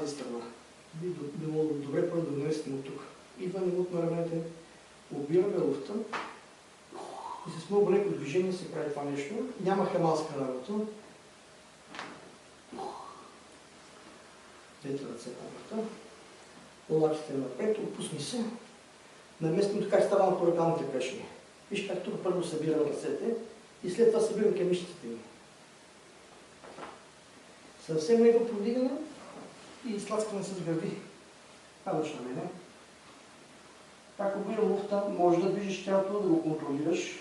тази страна. Би могло добре първо да донесем от тук. Идва немот на раменете, обираме луфта и с много леко движение се прави това нещо. Няма хамалска работа. Двете ръце на върта. Лактите напред, отпусни се. Наместим как става на хоракалните прешни. Виж как тук първо събирам ръцете и след това събирам към мишците ми. Съвсем леко повдигане и изтласкване с гърди. Падаш на мене. Ако обирам луфта, може да движиш тялото, да го контролираш.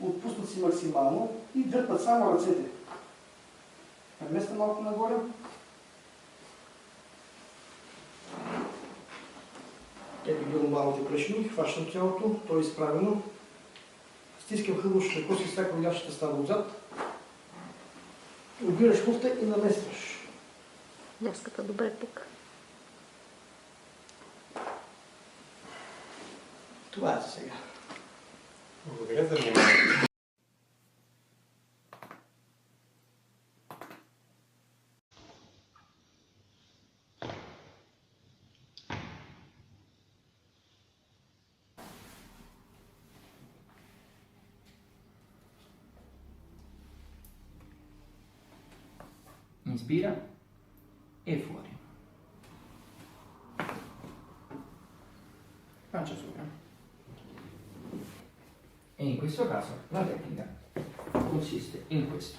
Отпусна си максимално и дърпат само ръцете. Преместа малко нагоре. Ето ги ломбалните прешни, хващам тялото, то е изправено. Стискам хъбващата коса и всяко лящата става отзад. Обираш луфта и наместваш. Ляската добре тук. Това е за сега. Благодаря за вниманието. Inspira e fuori. Pancia sopra. E in questo caso la tecnica consiste in questo.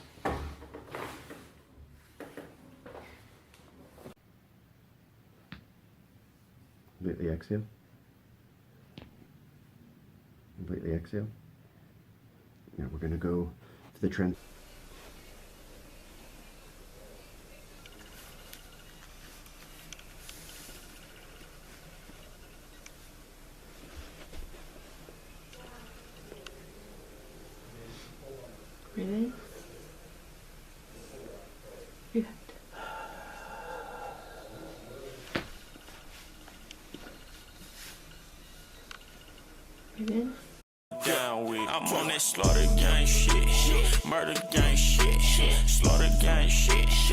Completely exhale. Completely exhale. Now we're going to go to the trend. Breathe in. Breathe out. Breathe in. Down with. I'm on that slaughter gang shit, murder gang shit, slaughter gang shit.